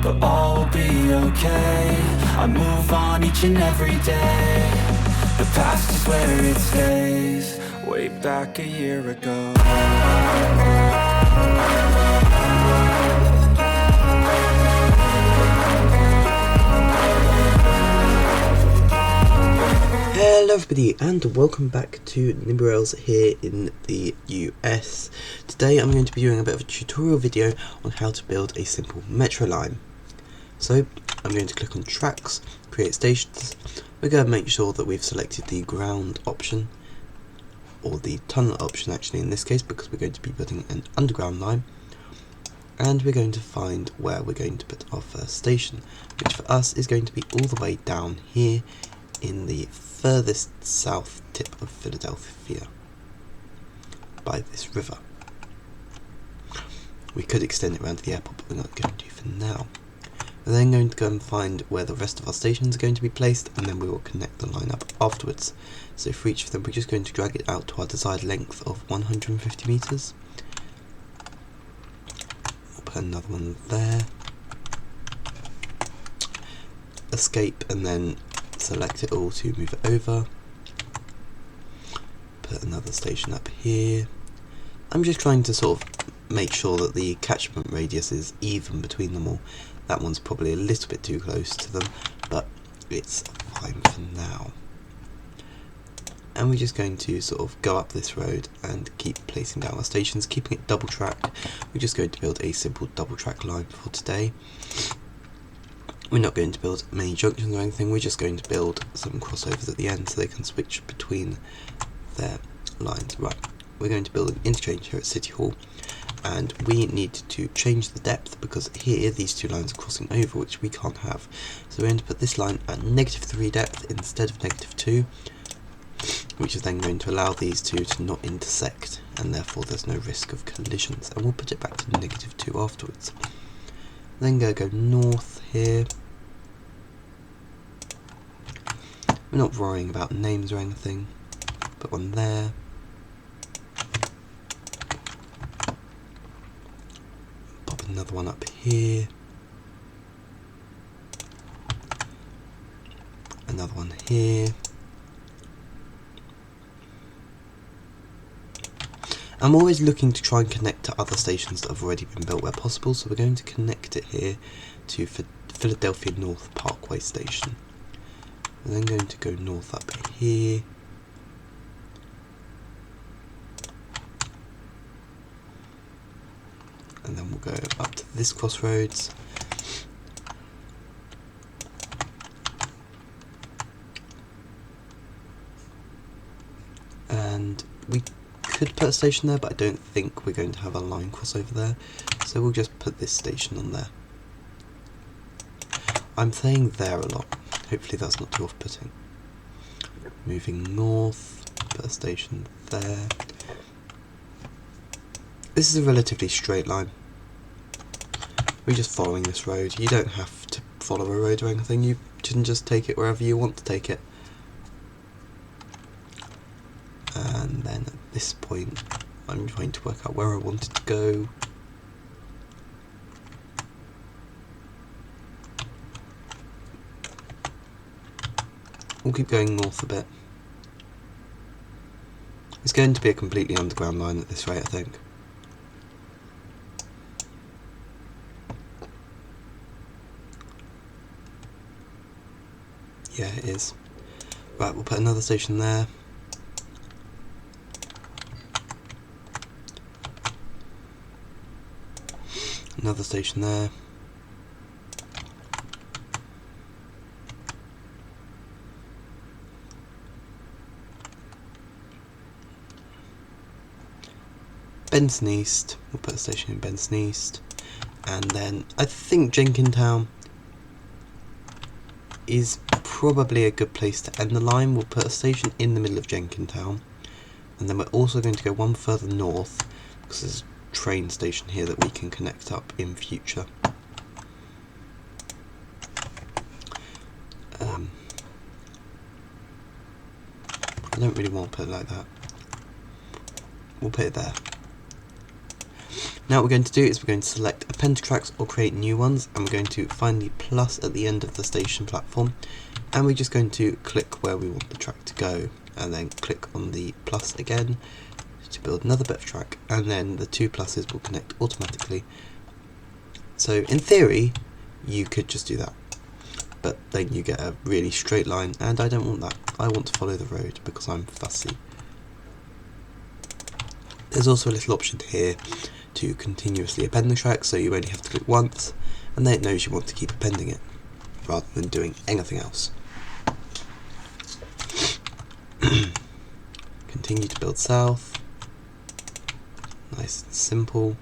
but all will be okay. I move on each and every day. The past is where it stays. Way back a year ago. Hello everybody and welcome back to Nimbrails here in the US. Today I'm going to be doing a bit of a tutorial video on how to build a simple metro line. So I'm going to click on tracks, create stations. We're going to make sure that we've selected the ground option, or the tunnel option actually in this case, because we're going to be building an underground line. And we're going to find where we're going to put our first station, which for us is going to be all the way down here in the furthest south tip of Philadelphia by this river. We could extend it around to the airport, but we're not going to for now. We're then going to go and find where the rest of our stations are going to be placed, and then we will connect the line up afterwards. So for each of them we're just going to drag it out to our desired length of 150 meters. We'll put another one there. Escape and then select it all to move it over. Put another station up here. I'm just trying to sort of make sure that the catchment radius is even between them all. That one's probably a little bit too close to them, but it's fine for now. And we're just going to sort of go up this road and keep placing down our stations, keeping it double tracked. We're just going to build a simple double track line for today. We're not going to build many junctions or anything, we're just going to build some crossovers at the end so they can switch between their lines. Right, we're going to build an interchange here at City Hall, and we need to change the depth because here these two lines are crossing over, which we can't have. So we're going to put this line at -3 depth instead of -2, which is then going to allow these two to not intersect, and therefore there's no risk of collisions, and we'll put it back to -2 afterwards. Then go north here. We're not worrying about names or anything. Put one there. Pop another one up here. Another one here. I'm always looking to try and connect to other stations that have already been built where possible, so we're going to connect it here to Philadelphia North Parkway Station. We're then going to go north up here. And then we'll go up to this crossroads. And we could put a station there, but I don't think we're going to have a line crossover there, so we'll just put this station on there. I'm saying there a lot, hopefully that's not too off-putting. Moving north, put a station there. This is a relatively straight line. We're just following this road. You don't have to follow a road or anything, you can just take it wherever you want to take it. And then at this point I'm trying to work out where I wanted to go. We'll keep going north a bit. It's going to be a completely underground line at this rate, I think. Yeah, it is. Right, we'll put another station there. Another station there. Benson East, we'll put a station in Benson East, and then I think Jenkintown is probably a good place to end the line. We'll put a station in the middle of Jenkintown, and then we're also going to go one further north because there's a train station here that we can connect up in future. I don't really want to put it like that. We'll put it there. Now what we're going to do is we're going to select append to tracks or create new ones, and we're going to find the plus at the end of the station platform, and we're just going to click where we want the track to go, and then click on the plus again to build another bit of track, and then the two pluses will connect automatically. So in theory you could just do that, but then you get a really straight line, and I don't want that. I want to follow the road because I'm fussy. There's also a little option here to continuously append the track, so you only have to click once and then it knows you want to keep appending it rather than doing anything else. Continue to build south. Nice and simple.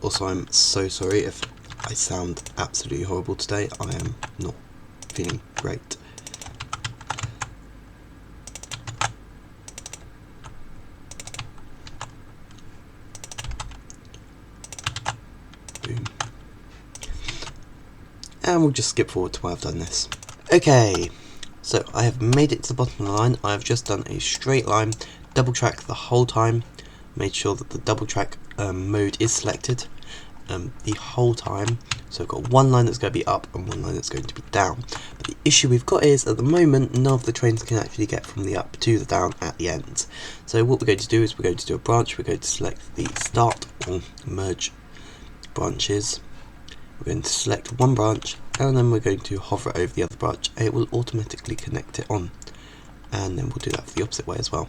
Also, I'm so sorry if I sound absolutely horrible today. I am not feeling great. Boom. And we'll just skip forward to where I've done this. Okay, so I have made it to the bottom of the line. I have just done a straight line, double track the whole time, made sure that the double track mode is selected the whole time. So I've got one line that's going to be up and one line that's going to be down. But the issue we've got is, at the moment, none of the trains can actually get from the up to the down at the end. So what we're going to do is we're going to do a branch. We're going to select the start or merge branches. We're going to select one branch, and then we're going to hover it over the other branch, and it will automatically connect it on. And then we'll do that for the opposite way as well.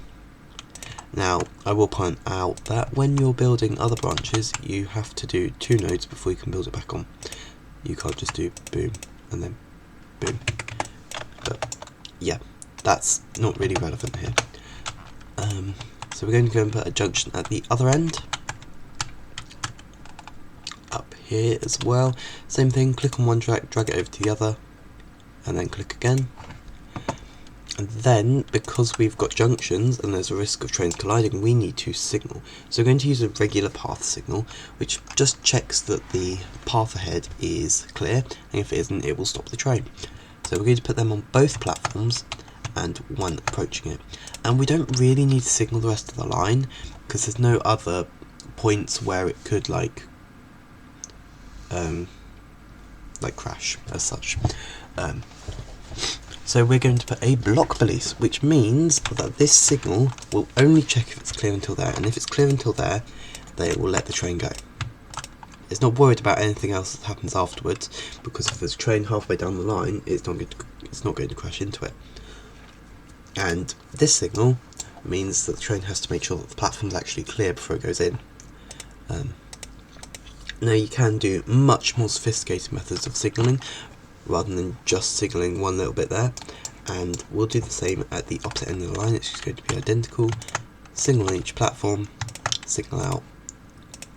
Now, I will point out that when you're building other branches, you have to do 2 nodes before you can build it back on. You can't just do boom and then boom. But yeah, that's not really relevant here. So we're going to go and put a junction at the other end. Up here as well. Same thing, click on one track, drag it over to the other, and then click again. And then, because we've got junctions and there's a risk of trains colliding, we need to signal. So we're going to use a regular path signal, which just checks that the path ahead is clear, and if it isn't, it will stop the train. So we're going to put them on both platforms and one approaching it. And we don't really need to signal the rest of the line, because there's no other points where it could like crash as such. So we're going to put a block police, which means that this signal will only check if it's clear until there, and if it's clear until there, they will let the train go. It's not worried about anything else that happens afterwards, because if there's a train halfway down the line, it's not going to crash into it. And this signal means that the train has to make sure that the platform's actually clear before it goes in. Now you can do much more sophisticated methods of signalling, rather than just signalling one little bit there, and we'll do the same at the opposite end of the line. It's just going to be identical. Signal on each platform, signal out,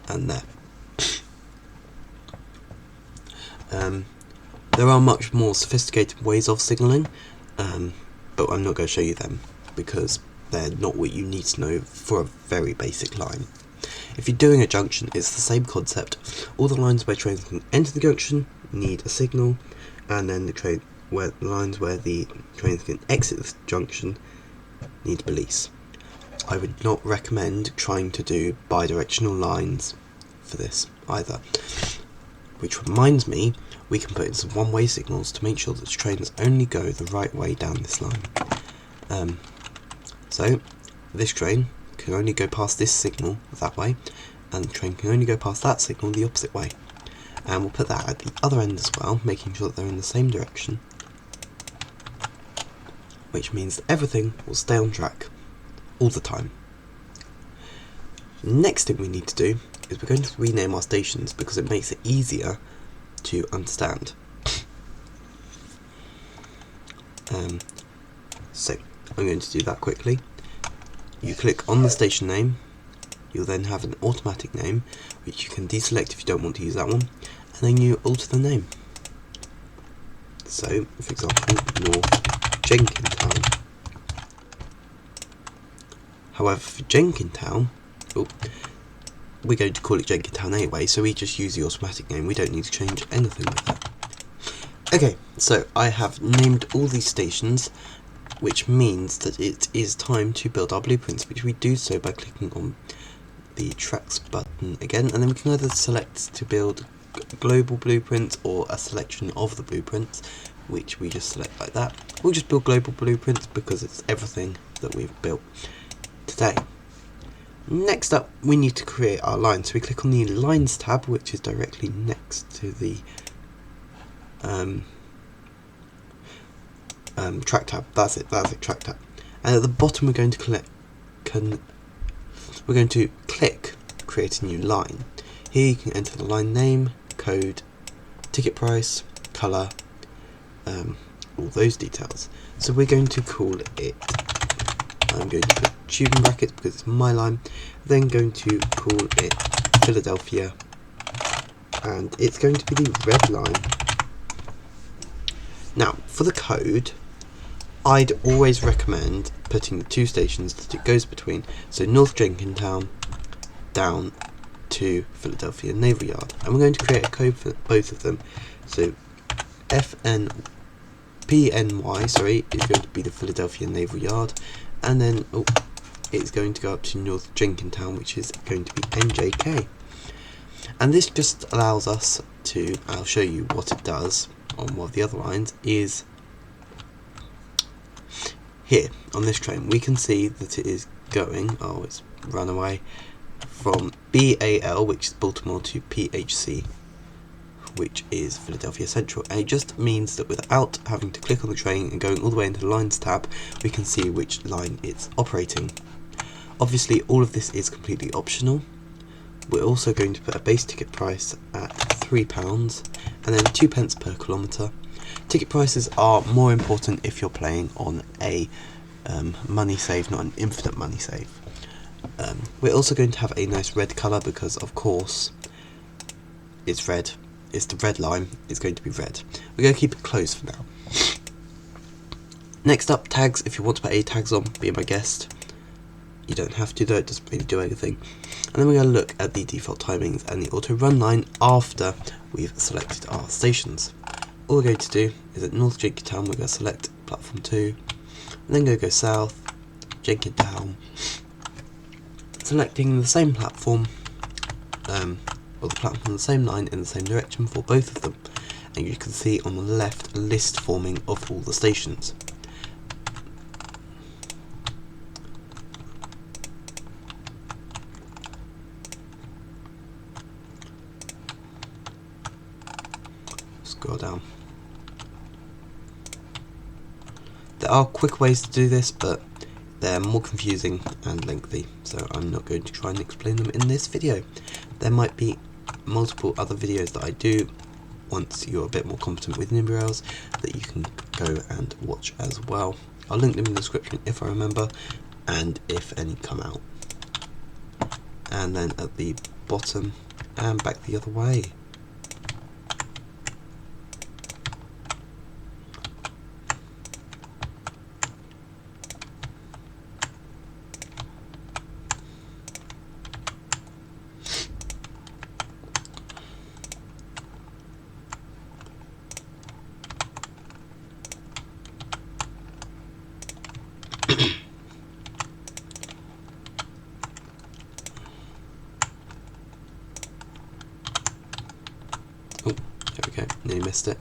and there. There are much more sophisticated ways of signalling, but I'm not going to show you them because they're not what you need to know for a very basic line. If you're doing a junction, it's the same concept. All the lines where trains can enter the junction need a signal, and then the lines where the trains can exit the junction need police. I would not recommend trying to do bi-directional lines for this either. Which reminds me, we can put in some one-way signals to make sure that trains only go the right way down this line. So this train can only go past this signal that way, and the train can only go past that signal the opposite way. And we'll put that at the other end as well, making sure that they're in the same direction, which means that everything will stay on track all the time. Next thing we need to do is we're going to rename our stations because it makes it easier to understand. So I'm going to do that quickly. You click on the station name, you'll then have an automatic name, which you can deselect if you don't want to use that one, and then you alter the name. So, for example, North Jenkintown. However, for Jenkintown, we're going to call it Jenkintown anyway, so we just use the automatic name. We don't need to change anything with that. Okay, so I have named all these stations, which means that it is time to build our blueprints, which we do so by clicking on the tracks button again, and then we can either select to build global blueprints or a selection of the blueprints, which we just select like that. We'll just build global blueprints because it's everything that we've built today. Next up, we need to create our line, so we click on the lines tab, which is directly next to the track tab. That's it, track tab. And at the bottom we're going to click create a new line. Here you can enter the line name, code, ticket price, colour, all those details. So we're going to call it, I'm going to put tube in brackets because it's my line, then going to call it Philadelphia, and it's going to be the red line. Now for the code, I'd always recommend putting the two stations that it goes between, so North Jenkintown down to Philadelphia Naval Yard, and we're going to create a code for both of them. So PNY is going to be the Philadelphia Naval Yard, and then it's going to go up to North Jenkintown, which is going to be NJK. And this just allows us to, I'll show you what it does on one of the other lines, is here on this train we can see that it is going, it's run away from BAL, which is Baltimore, to PHC, which is Philadelphia Central, and it just means that without having to click on the train and going all the way into the lines tab, we can see which line it's operating. Obviously all of this is completely optional. We're also going to put a base ticket price at £3 and then 2 pence per kilometre. Ticket prices are more important if you're playing on a money save, not an infinite money save. We're also going to have a nice red colour because of course it's red. It's the red line, it's going to be red. We're going to keep it closed for now. Next up, tags. If you want to put A tags on, be my guest. You don't have to though, it doesn't really do anything. And then we're going to look at the default timings and the auto run line after we've selected our stations. All we're going to do is at North Jenkintown we're going to select platform 2, and then go south, Jenkintown, selecting the same platform, or the platform on the same line in the same direction for both of them, and you can see on the left a list forming of all the stations. Scroll down. There are quick ways to do this, but they're more confusing and lengthy, so I'm not going to try and explain them in this video. There might be multiple other videos that I do once you're a bit more competent with NimbyRails that you can go and watch as well. I'll link them in the description if I remember, and if any come out. And then at the bottom, and back the other way. Oh, there we go, nearly missed it.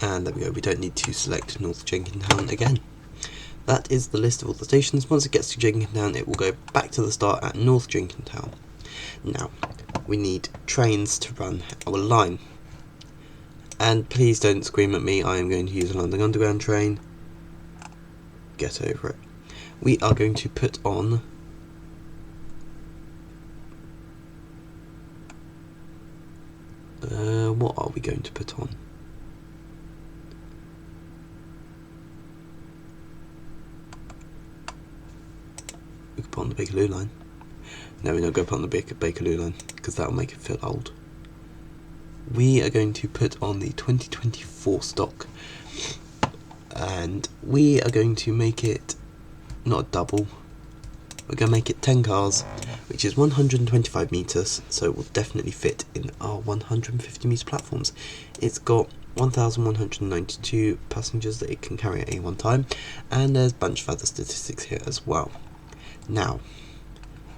And there we go, we don't need to select North Jenkintown again. That is the list of all the stations. Once it gets to Jenkintown, it will go back to the start at North Jenkintown. Now, we need trains to run our line. And please don't scream at me, I am going to use a London Underground train. Get over it. We are going to put on what are we going to put on? We could put on the Bakerloo line. No, we're not going to put on the Bakerloo line because that will make it feel old. We are going to put on the 2024 stock, and we are going to make it not a double, we're going to make it 10 cars, which is 125 metres, so it will definitely fit in our 150 metre platforms. It's got 1,192 passengers that it can carry at any one time, and there's a bunch of other statistics here as well. Now,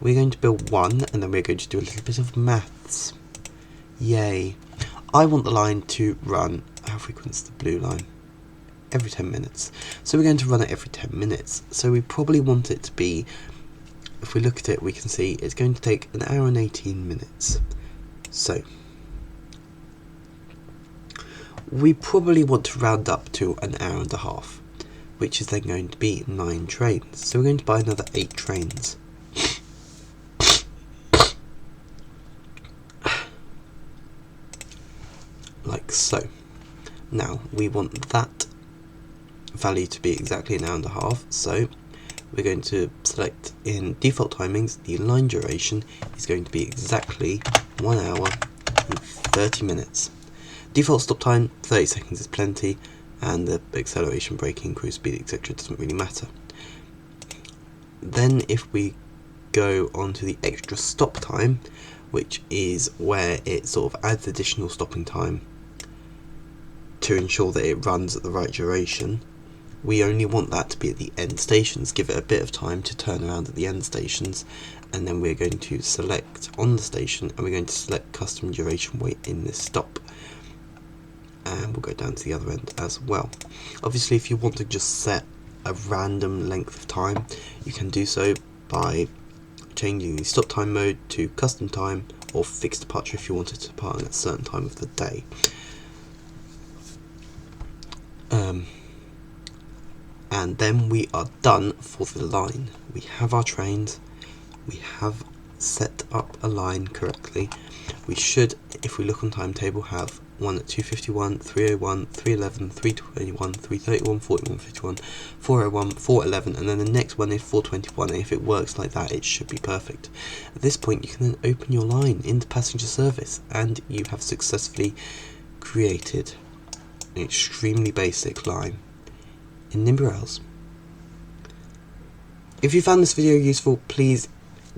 we're going to build one, and then we're going to do a little bit of maths. Yay. I want the line to run, how frequent is the blue line? Every 10 minutes. So we're going to run it every 10 minutes. So we probably want it to be, if we look at it, we can see it's going to take 1 hour and 18 minutes. So we probably want to round up to 1 hour and a half, which is then going to be 9 trains. So we're going to buy another 8 trains. Like so. Now we want that value to be exactly 1 hour and a half, so we're going to select in default timings the line duration is going to be exactly 1 hour and 30 minutes. Default stop time 30 seconds is plenty, and the acceleration, braking, cruise speed, etc. doesn't really matter. Then if we go on to the extra stop time, which is where it sort of adds additional stopping time to ensure that it runs at the right duration, we only want that to be at the end stations. Give it a bit of time to turn around at the end stations, and then we're going to select on the station, and we're going to select custom duration wait in this stop, and we'll go down to the other end as well. Obviously, if you want to just set a random length of time, you can do so by changing the stop time mode to custom time or fixed departure if you wanted to depart at a certain time of the day. And then we are done for the line. We have our trains, we have set up a line correctly. We should, if we look on timetable, have one at 2:51, 3:01, 3:11, 3:21, 3:31, 41, 51, 4:01, 4:11, and then the next one is 4:21, and if it works like that, it should be perfect. At this point, you can then open your line into passenger service, and you have successfully created an extremely basic line in Nimby Rails. If you found this video useful, please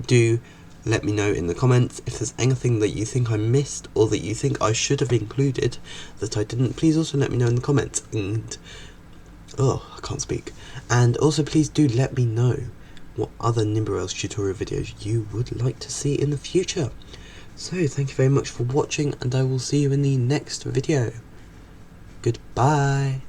do let me know in the comments. If there's anything that you think I missed or that you think I should have included that I didn't, please also let me know in the comments. And I can't speak. And also please do let me know what other Nimby Rails tutorial videos you would like to see in the future. So thank you very much for watching, and I will see you in the next video. Goodbye.